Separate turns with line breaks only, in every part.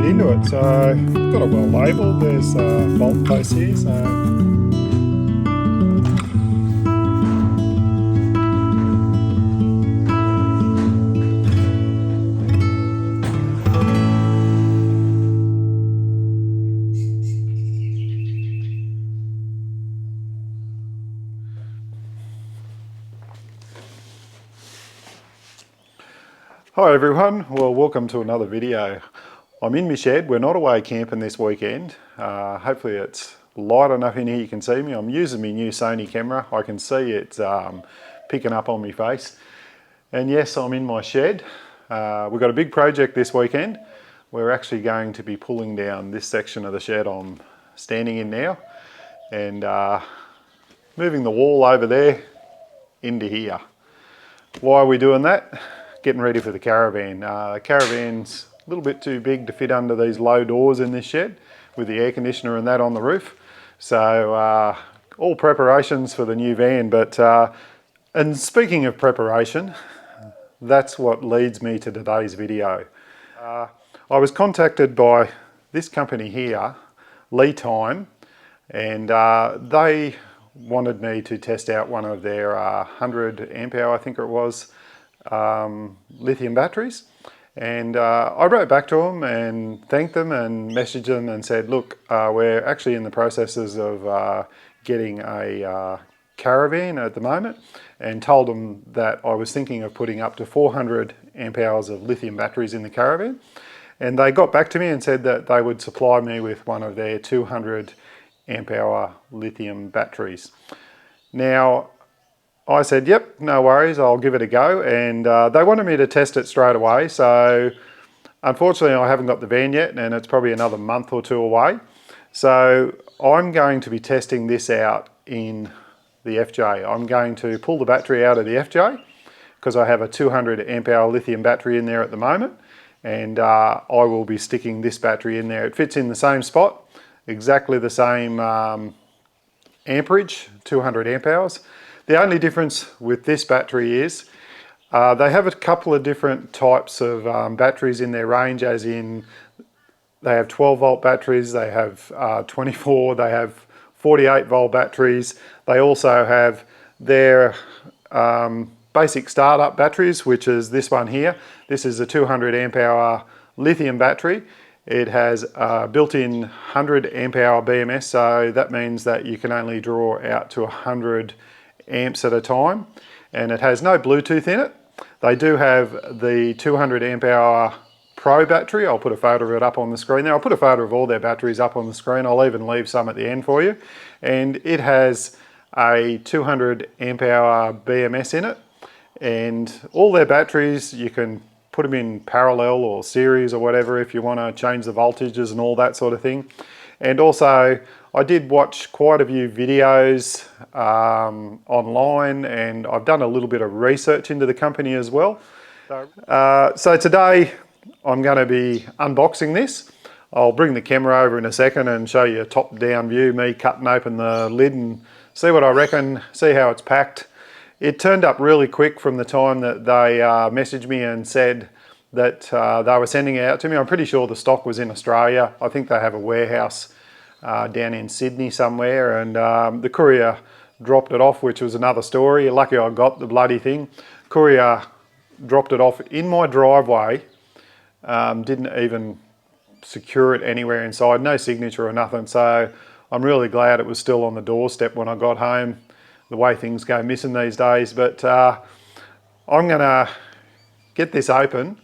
get into it. So got it well labelled. There's a bolt place here. So hi everyone, well welcome to another video. I'm in my shed. We're not away camping this weekend. Hopefully it's light enough in here you can see me. I'm using my new Sony camera. I can see it's picking up on my face. And yes, I'm in my shed. We've got a big project this weekend. We're actually going to be pulling down this section of the shed I'm standing in now and moving the wall over there into here. Why are we doing that? Getting ready for the caravan. The caravan's a little bit too big to fit under these low doors in this shed with the air conditioner and that on the roof. So all preparations for the new van. But and speaking of preparation, that's what leads me to today's video. I was contacted by this company here, lithium, and they wanted me to test out one of their 100 amp hour, I think it was, lithium batteries. And I wrote back to them and thanked them and messaged them and said, look, we're actually in the processes of getting a caravan at the moment, and told them that I was thinking of putting up to 400 amp hours of lithium batteries in the caravan. And they got back to me and said that they would supply me with one of their 200 amp hour lithium batteries. Now, I said, yep, no worries, I'll give it a go. And they wanted me to test it straight away. So unfortunately, I haven't got the van yet, and it's probably another month or two away. So I'm going to be testing this out in the FJ. I'm going to pull the battery out of the FJ because I have a 200 amp hour lithium battery in there at the moment. And I will be sticking this battery in there. It fits in the same spot, exactly the same amperage, 200 amp hours. The only difference with this battery is they have a couple of different types of batteries in their range, as in they have 12 volt batteries, they have 24, they have 48 volt batteries. They also have their basic startup batteries, which is this one here. This is a 200 amp hour lithium battery. It has a built-in 100 amp hour BMS, so that means that you can only draw out to 100 amps at a time, and it has no Bluetooth in it. They do have the 200 amp hour Pro battery. I'll put a photo of it up on the screen there. I'll put a photo of all their batteries up on the screen. I'll even leave some at the end for you. And it has a 200 amp hour BMS in it, and all their batteries, you can put them in parallel or series or whatever if you want to change the voltages and all that sort of thing. And also, I did watch quite a few videos online, and I've done a little bit of research into the company as well. So today I'm going to be unboxing this. I'll bring the camera over in a second and show you a top-down view, me cutting open the lid and see what I reckon, see how it's packed. It turned up really quick from the time that they messaged me and said that they were sending it out to me. I'm pretty sure the stock was in Australia. I think they have a warehouse down in Sydney somewhere, and the courier dropped it off, which was another story. Lucky I got the bloody thing. Courier dropped it off in my driveway, didn't even secure it anywhere inside, no signature or nothing. So I'm really glad it was still on the doorstep when I got home, the way things go missing these days. But I'm gonna get this open,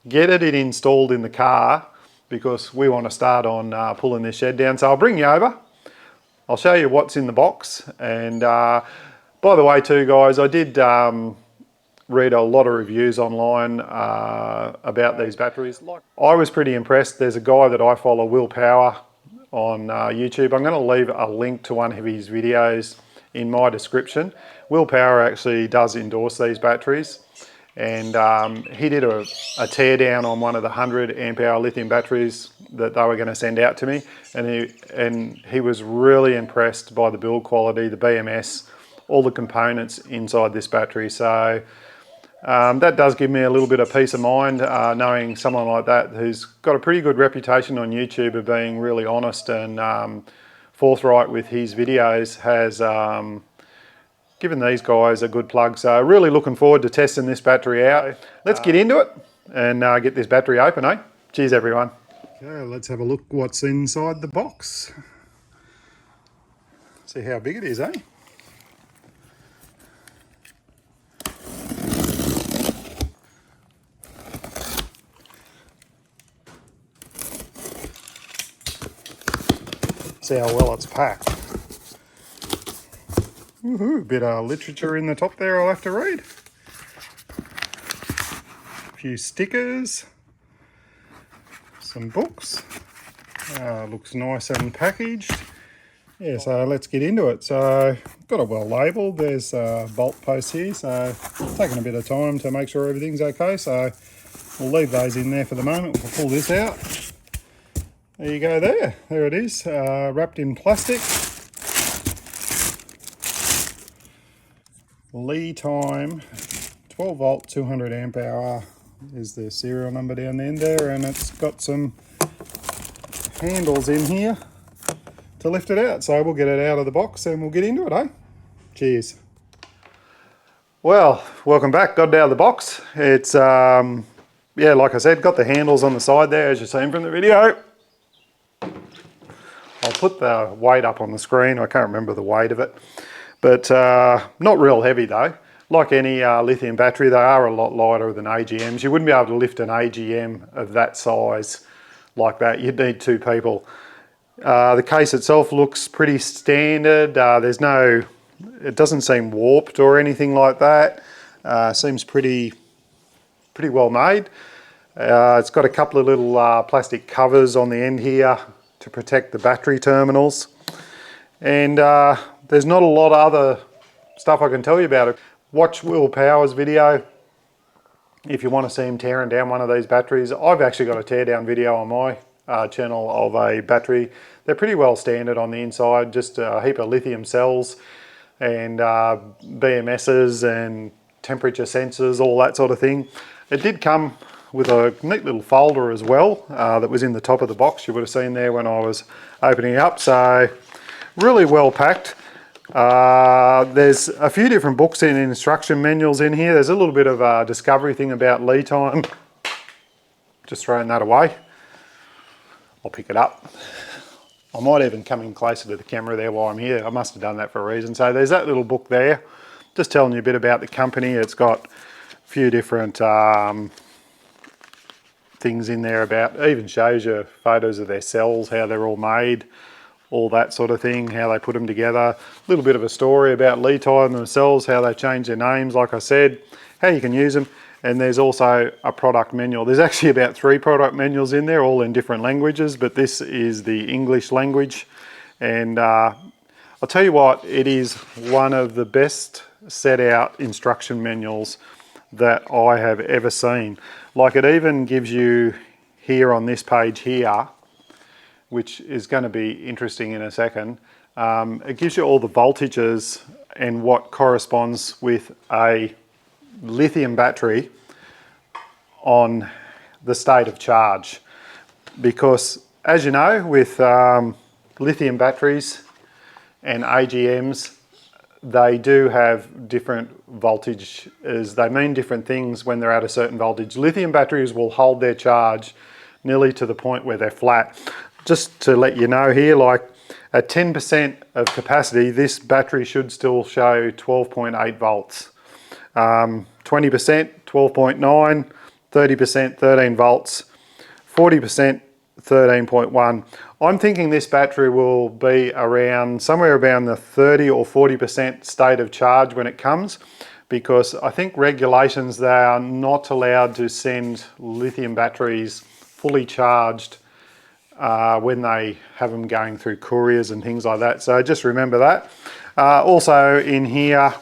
get it installed in the car, because we want to start on pulling this shed down. So I'll bring you over, I'll show you what's in the box. And by the way too, guys, I did read a lot of reviews online about these batteries. I was pretty impressed. There's a guy that I follow, Will Power, on YouTube. I'm going to leave a link to one of his videos in my description. Will Power actually does endorse these batteries, and he did a teardown on one of the 100 amp hour lithium batteries that they were going to send out to me, and he was really impressed by the build quality, the BMS, all the components inside this battery. So That does give me a little bit of peace of mind, knowing someone like that who's got a pretty good reputation on YouTube of being really honest and forthright with his videos has given these guys a good plug. So really looking forward to testing this battery out. Let's get into it and get this battery open, eh? Cheers, everyone. Okay, let's have a look what's inside the box. See how big it is, eh? See how well it's packed. Woohoo, bit of literature in the top there I'll have to read. A few stickers, some books. Looks nice and packaged. Yeah, so let's get into it. So, got it well labelled. There's bolt posts here, so taking a bit of time to make sure everything's okay. So, we'll leave those in there for the moment. We'll pull this out. There you go there. There it is, wrapped in plastic. Lithium, 12 volt, 200 amp hour is the serial number down the end there, and it's got some handles in here to lift it out. So we'll get it out of the box and we'll get into it, eh? Cheers. Well, welcome back. Got it out of the box. It's, yeah, like I said, got the handles on the side there, as you've seen from the video. I'll put the weight up on the screen. I can't remember the weight of it, but not real heavy though. Like any lithium battery, they are a lot lighter than AGMs. You wouldn't be able to lift an AGM of that size like that. You'd need two people. The case itself looks pretty standard. There's no, it doesn't seem warped or anything like that. Seems pretty well made. It's got a couple of little plastic covers on the end here to protect the battery terminals. And there's not a lot of other stuff I can tell you about it. Watch Will Power's video if you want to see him tearing down one of these batteries. I've actually got a tear down video on my channel of a battery. They're pretty well standard on the inside, just a heap of lithium cells and BMSs and temperature sensors, all that sort of thing. It did come with a neat little folder as well that was in the top of the box. You would have seen there when I was opening it up. So really well packed. There's a few different books and instruction manuals in here. There's a little bit of a discovery thing about lithium. Just throwing that away. I'll pick it up. I might even come in closer to the camera there while I'm here. I must have done that for a reason. So there's that little book there, just telling you a bit about the company. It's got a few different things in there about, it even shows you photos of their cells, how they're all made, all that sort of thing, how they put them together. A little bit of a story about lithium themselves, how they changed their names, like I said, how you can use them. And there's also a product manual. There's actually about 3 product manuals in there, all in different languages, but this is the English language. And I'll tell you what, it is one of the best set out instruction manuals that I have ever seen. Like, it even gives you here on this page here, which is going to be interesting in a second. It gives you all the voltages and what corresponds with a lithium battery on the state of charge. Because as you know, with lithium batteries and AGMs, they do have different voltages. They mean different things when they're at a certain voltage. Lithium batteries will hold their charge nearly to the point where they're flat. Just to let you know here, like at 10% of capacity, this battery should still show 12.8 volts. 20%, 12.9, 30%, 13 volts, 40%, 13.1. I'm thinking this battery will be around somewhere around the 30 or 40% state of charge when it comes, because I think regulations, they are not allowed to send lithium batteries fully charged when they have them going through couriers and things like that. So just remember that. Also in here,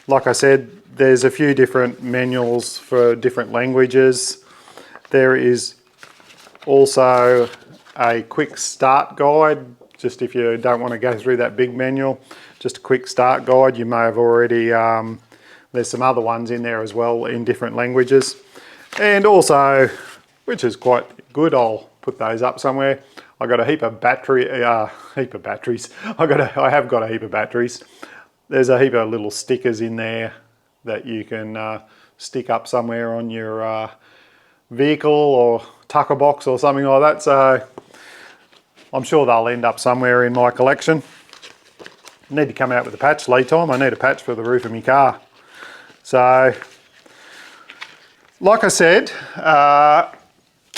like I said, there's a few different manuals for different languages. There is also a quick start guide, just if you don't want to go through that big manual, just a quick start guide. You may have already There's some other ones in there as well in different languages. And also, which is quite good, I'll put those up somewhere. I got a heap of batteries. I have got a heap of batteries. There's a heap of little stickers in there that you can stick up somewhere on your vehicle or tucker box or something like that. So I'm sure they'll end up somewhere in my collection. I need to come out with a patch lead time. I need a patch for the roof of my car. So, like I said, I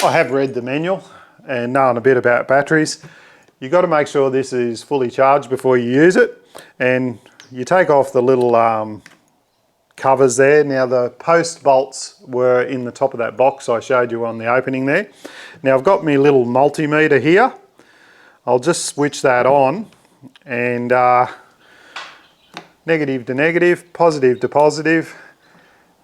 have read the manual and known a bit about batteries. You've got to make sure this is fully charged before you use it. And you take off the little covers there. Now the post bolts were in the top of that box I showed you on the opening there. Now I've got my little multimeter here. I'll just switch that on and negative to negative, positive to positive,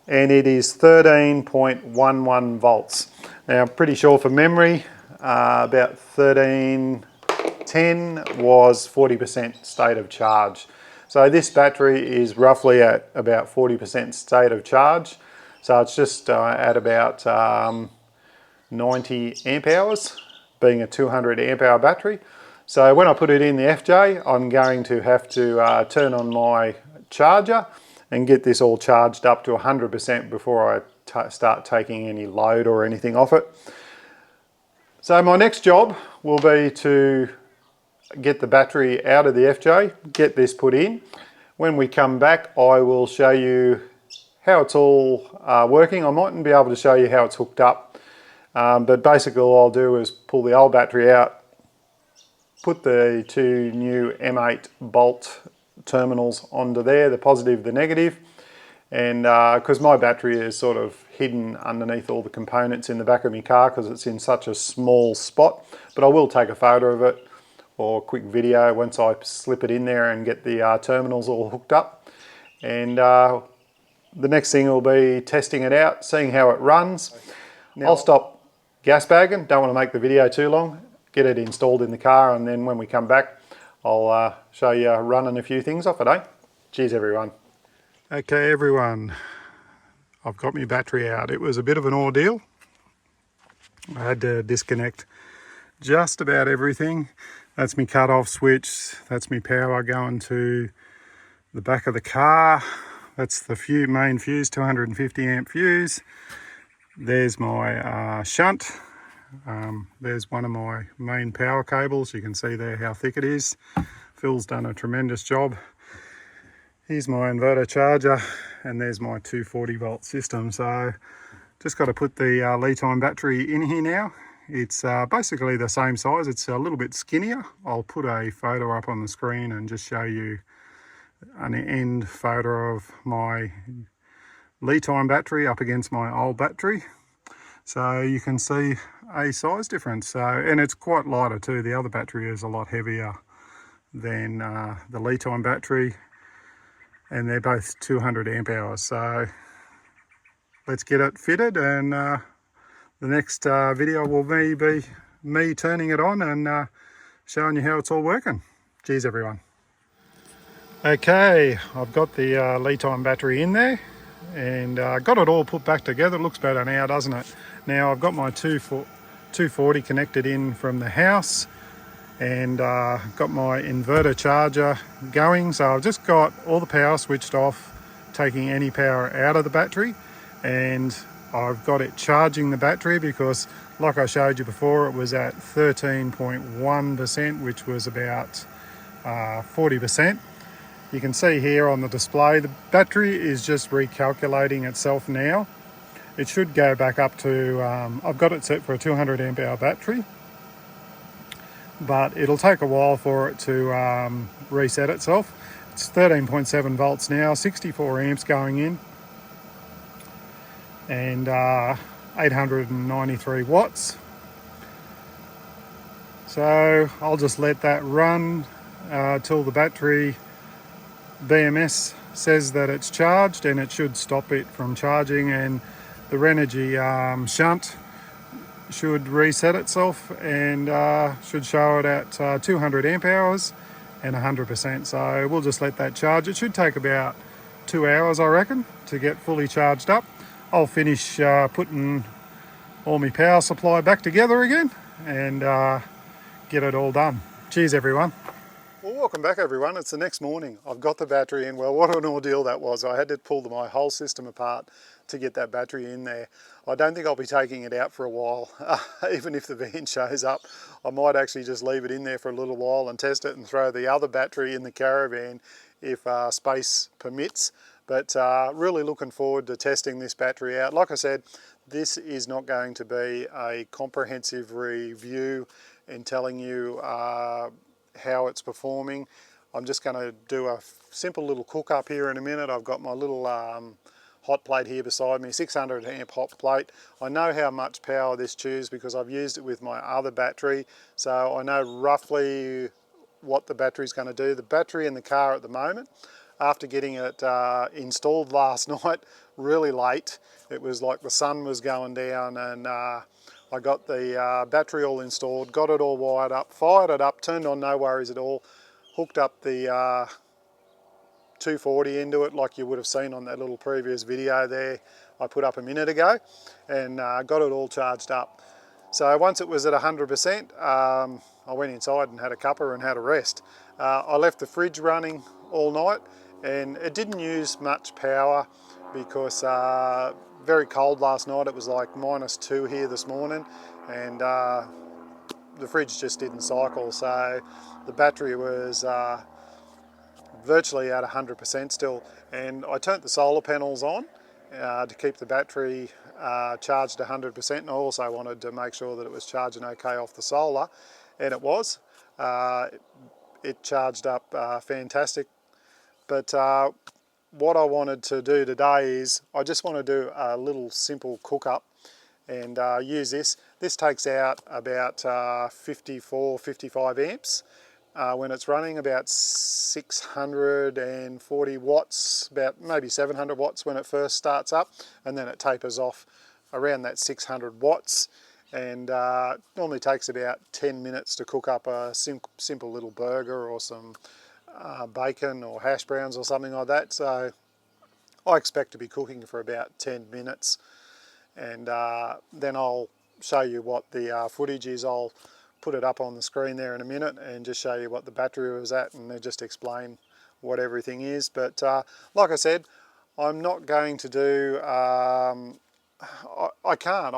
and it is 13.11 volts. Now I'm pretty sure for memory about 1310 was 40% state of charge. So this battery is roughly at about 40% state of charge. So it's just at about 90 amp hours, being a 200 amp hour battery. So when I put it in the FJ, I'm going to have to turn on my charger and get this all charged up to 100% before I start taking any load or anything off it. So my next job will be to get the battery out of the FJ, get this put in. When we come back, I will show you how it's all working. I mightn't be able to show you how it's hooked up, but basically all I'll do is pull the old battery out, put the two new M8 bolt terminals onto there, the positive, the negative, and because my battery is sort of hidden underneath all the components in the back of my car because it's in such a small spot, but I will take a photo of it or a quick video once I slip it in there and get the terminals all hooked up. And the next thing will be testing it out, seeing how it runs. Now, I'll stop gas bagging, don't want to make the video too long, get it installed in the car, and then when we come back I'll show you running a few things off it, eh? Cheers everyone. Okay everyone, I've got my battery out. It was a bit of an ordeal. I had to disconnect just about everything. That's my cut-off switch, that's my power going to the back of the car. That's the main fuse, 250 amp fuse. There's my shunt. There's one of my main power cables. You can see there how thick it is. Phil's done a tremendous job. Here's my inverter charger, and there's my 240 volt system. So just got to put the lithium battery in here now. It's basically the same size. It's a little bit skinnier. I'll put a photo up on the screen and just show you an end photo of my lithium battery up against my old battery. So you can see a size difference. So, and it's quite lighter too. The other battery is a lot heavier than the lithium battery, and they're both 200 amp hours. So let's get it fitted, and the next video will be me turning it on and showing you how it's all working. Cheers everyone. Okay, I've got the lithium battery in there and got it all put back together. It looks better now, doesn't it? Now I've got my 240 connected in from the house, and got my inverter charger going. So I've just got all the power switched off, taking any power out of the battery, and I've got it charging the battery because, like I showed you before, it was at 13.1%, which was about 40%. You can see here on the display, the battery is just recalculating itself now. It should go back up to, I've got it set for a 200 amp hour battery, but it'll take a while for it to reset itself. It's 13.7 volts now, 64 amps going in, and 893 watts. So I'll just let that run till the battery BMS says that it's charged, and it should stop it from charging, and the Renogy shunt should reset itself and should show it at 200 amp hours and 100%. So we'll just let that charge. It should take about 2 hours, I reckon, to get fully charged up. I'll finish putting all my power supply back together again and get it all done. Cheers, everyone. Well, welcome back, everyone. It's the next morning. I've got the battery in. Well, what an ordeal that was. I had to pull my whole system apart to get that battery in there. I don't think I'll be taking it out for a while. Even if the van shows up, I might actually just leave it in there for a little while and test it and throw the other battery in the caravan if space permits. But really looking forward to testing this battery out. Like I said, this is not going to be a comprehensive review and telling you how it's performing. I'm just going to do a simple little cook up here in a minute. I've got my little hot plate here beside me, 600 amp hot plate. I know how much power this chews because I've used it with my other battery, so I know roughly what the battery's going to do. The battery in the car at the moment, after getting it installed last night, really late, it was like the sun was going down, and I got the battery all installed, got it all wired up, fired it up, turned on, no worries at all, hooked up the 240 into it like you would have seen on that little previous video there I put up a minute ago, and got it all charged up. So once it was at 100%, I went inside and had a cuppa and had a rest. I left the fridge running all night, and it didn't use much power because very cold last night. It was like -2 here this morning, and the fridge just didn't cycle, so the battery was virtually at 100% still. And I turned the solar panels on to keep the battery charged 100%, and I also wanted to make sure that it was charging okay off the solar, and it was. It charged up fantastic. But what I wanted to do today is I just want to do a little simple cook up and use this. This takes out about 54, 55 amps. When it's running, about 640 watts, about maybe 700 watts when it first starts up, and then it tapers off around that 600 watts. And normally takes about 10 minutes to cook up a simple little burger or some bacon or hash browns or something like that. So I expect to be cooking for about 10 minutes, and then I'll show you what the footage is. I'll put it up on the screen there in a minute and just show you what the battery was at, and then just explain what everything is. But like I said, I'm not going to do, I can't,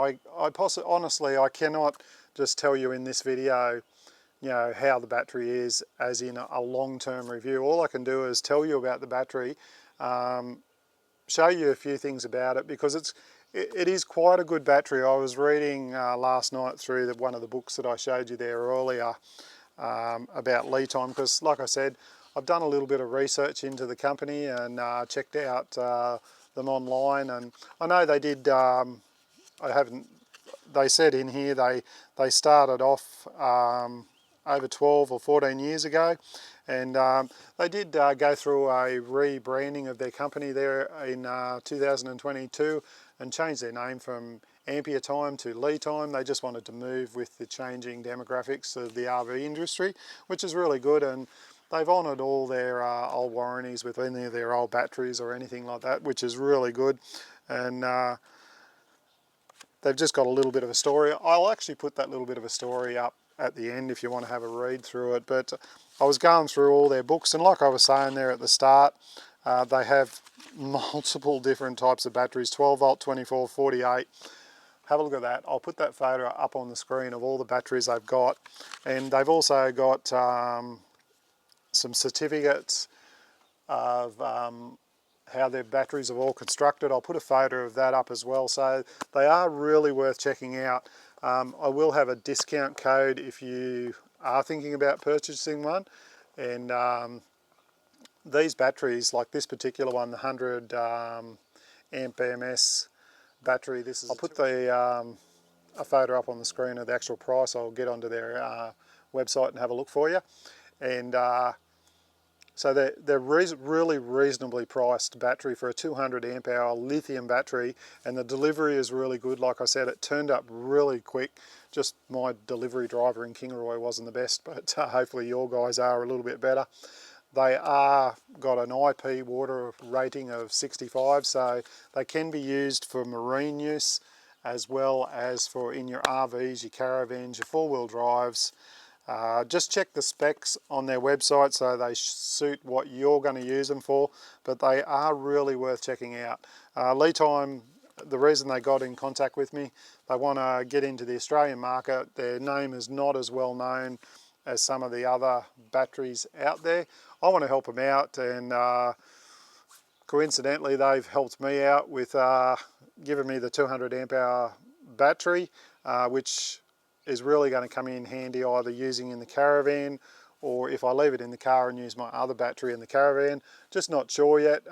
honestly, I cannot just tell you in this video, you know, how the battery is as in a long-term review. All I can do is tell you about the battery, show you a few things about it, because it is quite a good battery. I was reading last night through one of the books that I showed you there earlier about lithium, because like I said, I've done a little bit of research into the company and checked out them online, and I know they did, they said in here they started off over 12 or 14 years ago, and they did go through a rebranding of their company there in 2022 and changed their name from Ampere Time to Lead Time. They just wanted to move with the changing demographics of the RV industry, which is really good, and they've honoured all their old warranties with any of their old batteries or anything like that, which is really good. And they've just got a little bit of a story. I'll actually put that little bit of a story up at the end if you want to have a read through it. But I was going through all their books, and like I was saying there at the start, they have multiple different types of batteries, 12 volt, 24, 48. Have a look at that. I'll put that photo up on the screen of all the batteries they've got. And they've also got some certificates of how their batteries are all constructed. I'll put a photo of that up as well. So they are really worth checking out. I will have a discount code if you are thinking about purchasing one. And these batteries, like this particular one, the 100 amp BMS battery, this is, I'll put the a photo up on the screen of the actual price. I'll get onto their website and have a look for you. And so they're really reasonably priced battery for a 200 amp hour lithium battery, and the delivery is really good. Like I said, it turned up really quick. Just my delivery driver in Kingaroy wasn't the best, but hopefully your guys are a little bit better. They are got an IP water rating of 65, so they can be used for marine use as well as for in your RVs, your caravans, your four-wheel drives. Just check the specs on their website so they suit what you're going to use them for, but they are really worth checking out. Lead time, the reason they got in contact with me, they want to get into the Australian market. Their name is not as well known as some of the other batteries out there. I want to help them out, and coincidentally they've helped me out with giving me the 200 amp hour battery, which is really going to come in handy either using in the caravan, or if I leave it in the car and use my other battery in the caravan. Just not sure yet.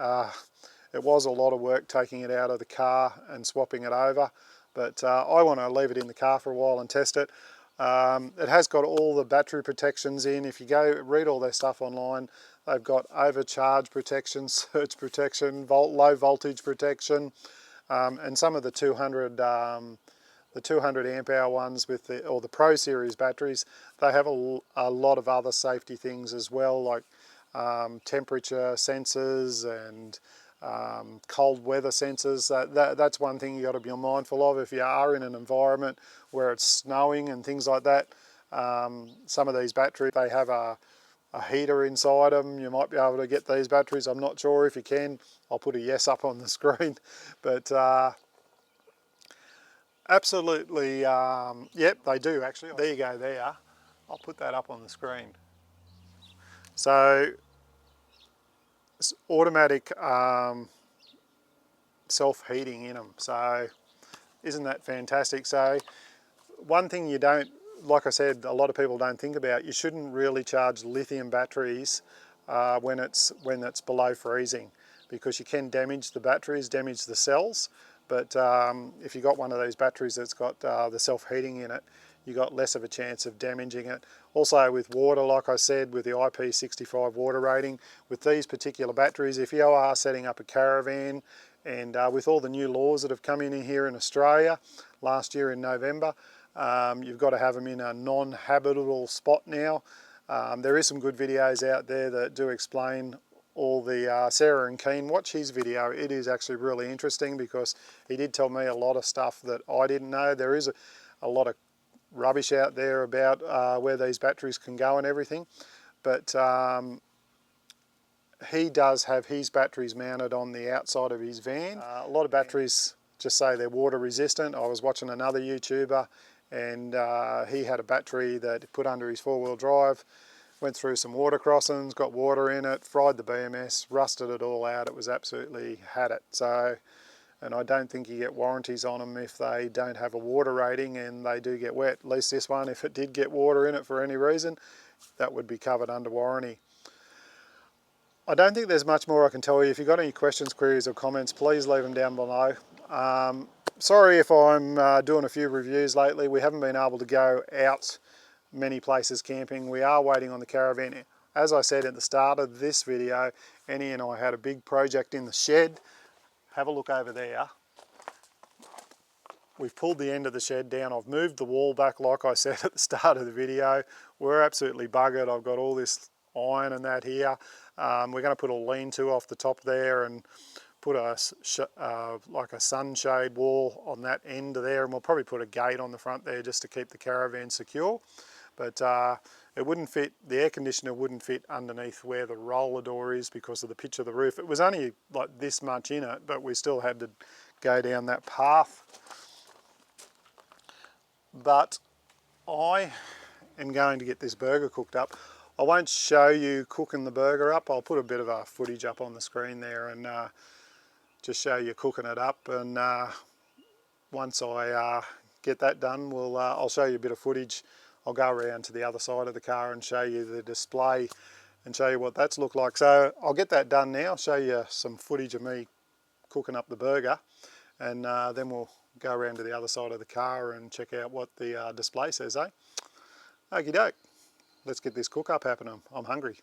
It was a lot of work taking it out of the car and swapping it over, but I want to leave it in the car for a while and test it. It has got all the battery protections in. If you go read all their stuff online, they've got overcharge protection, surge protection, low voltage protection, and some of the 200 amp hour ones with the Pro Series batteries, they have a lot of other safety things as well, like temperature sensors and cold weather sensors. That's one thing you got to be mindful of if you are in an environment where it's snowing and things like that. Some of these batteries, they have a heater inside them. You might be able to get these batteries. I'm not sure if you can. I'll put a yes up on the screen, but absolutely, yep, they do actually. There you go there. I'll put that up on the screen. So it's automatic self-heating in them. So isn't that fantastic? So one thing you don't, like I said, a lot of people don't think about, you shouldn't really charge lithium batteries when it's below freezing, because you can damage the batteries, damage the cells. But if you've got one of these batteries that's got the self-heating in it, you've got less of a chance of damaging it. Also with water, like I said, with the IP65 water rating, with these particular batteries, if you are setting up a caravan, and with all the new laws that have come in here in Australia last year in November, you've got to have them in a non-habitable spot now. There is some good videos out there that do explain all the Sarah and Keen. Watch his video. It is actually really interesting because he did tell me a lot of stuff that I didn't know. There is a lot of rubbish out there about where these batteries can go and everything, but he does have his batteries mounted on the outside of his van. A lot of batteries just say they're water resistant. I was watching another YouTuber, and he had a battery that he put under his four-wheel drive, went through some water crossings, got water in it, fried the BMS, rusted it all out. It was absolutely had it. So, and I don't think you get warranties on them if they don't have a water rating and they do get wet. At least this one, if it did get water in it for any reason, that would be covered under warranty. I don't think there's much more I can tell you. If you've got any questions, queries or comments, please leave them down below. Sorry if I'm doing a few reviews lately. We haven't been able to go out many places camping. We are waiting on the caravan. As I said at the start of this video, Annie and I had a big project in the shed. Have a look over there. We've pulled the end of the shed down. I've moved the wall back like I said at the start of the video. We're absolutely buggered. I've got all this iron and that here. We're going to put a lean-to off the top there and put like a sunshade wall on that end there, and we'll probably put a gate on the front there just to keep the caravan secure. But it wouldn't fit, the air conditioner wouldn't fit underneath where the roller door is because of the pitch of the roof. It was only like this much in it, but we still had to go down that path. But I am going to get this burger cooked up. I won't show you cooking the burger up. I'll put a bit of a footage up on the screen there and just show you cooking it up. And once I get that done, I'll show you a bit of footage. I'll go around to the other side of the car and show you the display and show you what that's looked like. So I'll get that done now, show you some footage of me cooking up the burger, and then we'll go around to the other side of the car and check out what the display says, eh? Okie doke, let's get this cook up happening. I'm hungry.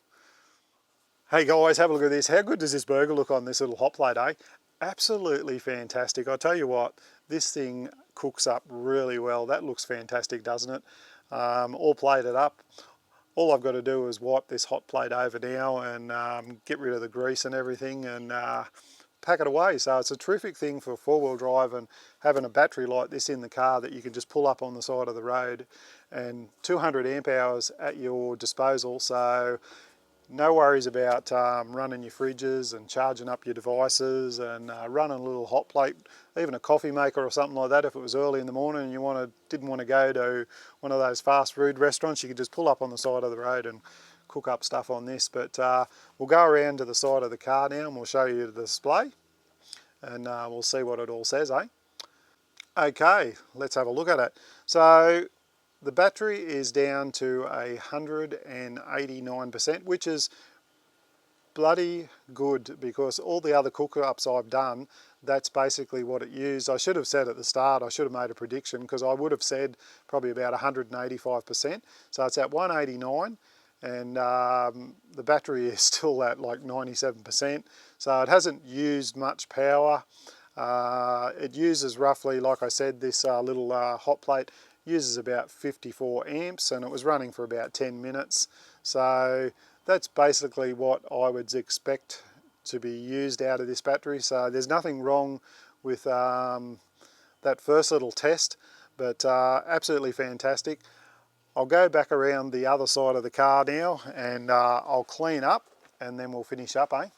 Hey guys, have a look at this. How good does this burger look on this little hot plate, eh? Absolutely fantastic. I tell you what, this thing cooks up really well. That looks fantastic, doesn't it? All plated up. all I've got to do is wipe this hot plate over now and get rid of the grease and everything, and pack it away. So it's a terrific thing for four-wheel drive, and having a battery like this in the car that you can just pull up on the side of the road, and 200 amp hours at your disposal. So no worries about running your fridges and charging up your devices, and running a little hot plate, even a coffee maker or something like that. If it was early in the morning and you didn't want to go to one of those fast food restaurants, you could just pull up on the side of the road and cook up stuff on this. But we'll go around to the side of the car now and we'll show you the display, and we'll see what it all says, eh? Okay, let's have a look at it. So the battery is down to 189%, which is bloody good, because all the other cook-ups I've done, that's basically what it used. I should have said at the start, I should have made a prediction, because I would have said probably about 185%. So it's at 189, and the battery is still at like 97%. So it hasn't used much power. It uses roughly, like I said, this little hot plate uses about 54 amps, and it was running for about 10 minutes. So that's basically what I would expect to be used out of this battery. So there's nothing wrong with that first little test, but absolutely fantastic. I'll go back around the other side of the car now, and I'll clean up, and then we'll finish up, eh?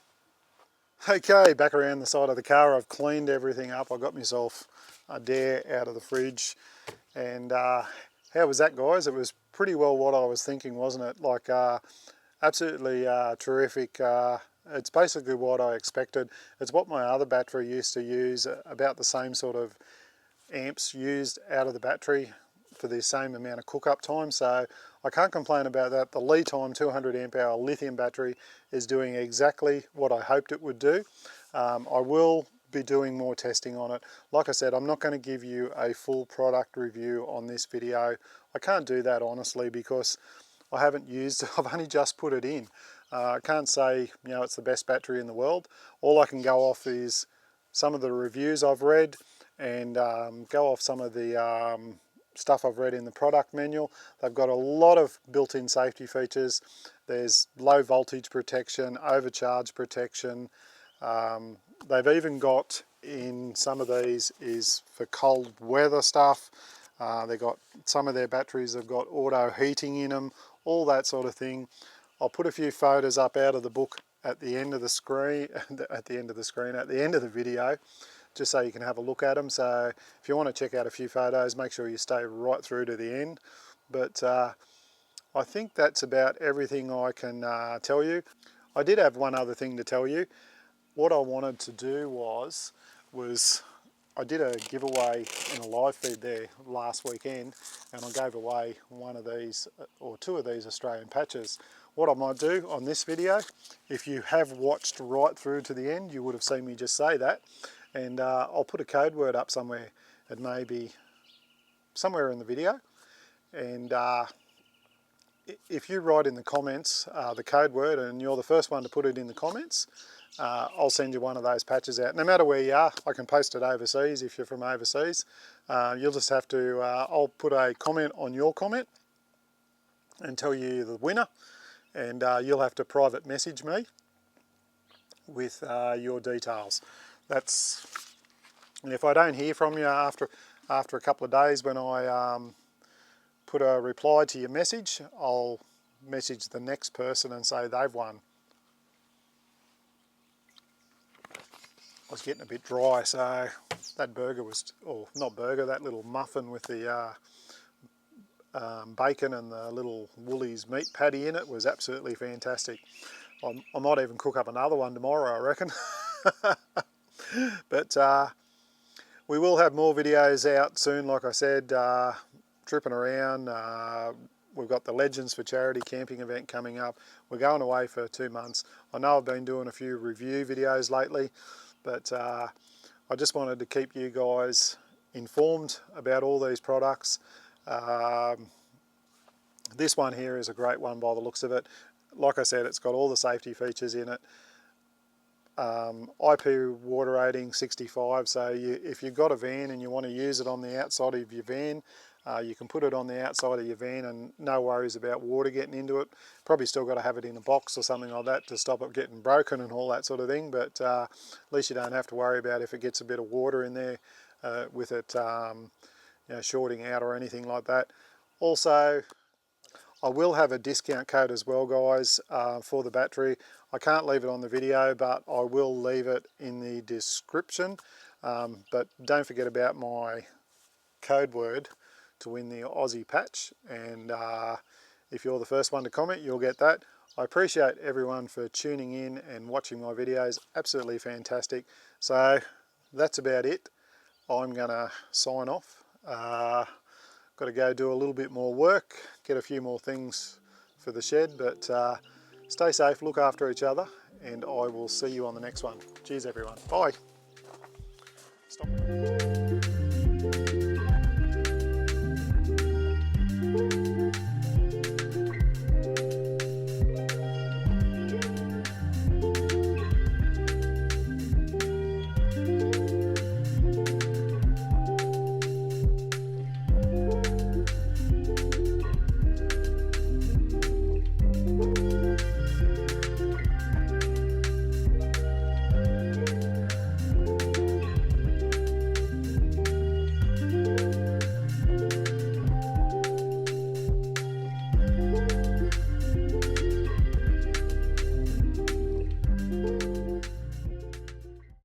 Okay, back around the side of the car. I've cleaned everything up. I got myself a dare out of the fridge, and how was that, guys? It was pretty well what I was thinking, wasn't it? Like absolutely terrific. It's basically what I expected. It's what my other battery used to use, about the same sort of amps used out of the battery for the same amount of cook-up time, so I can't complain about that. The lead time 200 amp hour lithium battery is doing exactly what I hoped it would do. I will be doing more testing on it. Like I said, I'm not going to give you a full product review on this video. I can't do that honestly, because I haven't used it. I've only just put it in. I can't say, you know, it's the best battery in the world. All I can go off is some of the reviews I've read, and go off some of the stuff I've read in the product manual. They've got a lot of built-in safety features. There's low voltage protection, overcharge protection. They've even got, in some of these, is for cold weather stuff. They've got, some of their batteries have got auto heating in them, all that sort of thing. I'll put a few photos up out of the book at the end of the screen, at the end of the video, just so you can have a look at them. So if you want to check out a few photos, make sure you stay right through to the end. But I think that's about everything I can tell you. I did have one other thing to tell you. What I wanted to do was I did a giveaway in a live feed there last weekend, and I gave away one of these, or two of these Australian patches. What I might do on this video, if you have watched right through to the end, you would have seen me just say that, and I'll put a code word up somewhere. It may be somewhere in the video, and if you write in the comments the code word, and you're the first one to put it in the comments, I'll send you one of those patches out. No matter where you are, I can post it overseas if you're from overseas. You'll just have to, I'll put a comment on your comment and tell you the winner, and you'll have to private message me with your details. That's, and if I don't hear from you after a couple of days, when I put a reply to your message, I'll message the next person and say they've won. I was getting a bit dry, so that burger was, or not burger, that little muffin with the bacon and the little Woolies meat patty in it was absolutely fantastic. I might even cook up another one tomorrow, I reckon. But we will have more videos out soon, like I said, tripping around. We've got the Legends for Charity camping event coming up. We're going away for 2 months. I know I've been doing a few review videos lately, but I just wanted to keep you guys informed about all these products. This one here is a great one by the looks of it. Like I said, it's got all the safety features in it. IP water rating 65, so if you've got a van and you want to use it on the outside of your van, You can put it on the outside of your van and no worries about water getting into it. Probably still got to have it in a box or something like that to stop it getting broken and all that sort of thing, but at least you don't have to worry about if it gets a bit of water in there with it shorting out or anything like that. Also, I will have a discount code as well, guys, for the battery. I can't leave it on the video, but I will leave it in the description. But don't forget about my code word to win the Aussie patch, and if you're the first one to comment, you'll get that. I appreciate everyone for tuning in and watching my videos. Absolutely fantastic. So that's about it. I'm gonna sign off. Got to go do a little bit more work, get a few more things for the shed, but stay safe, look after each other, and I will see you on the next one. Cheers everyone, bye. Stop.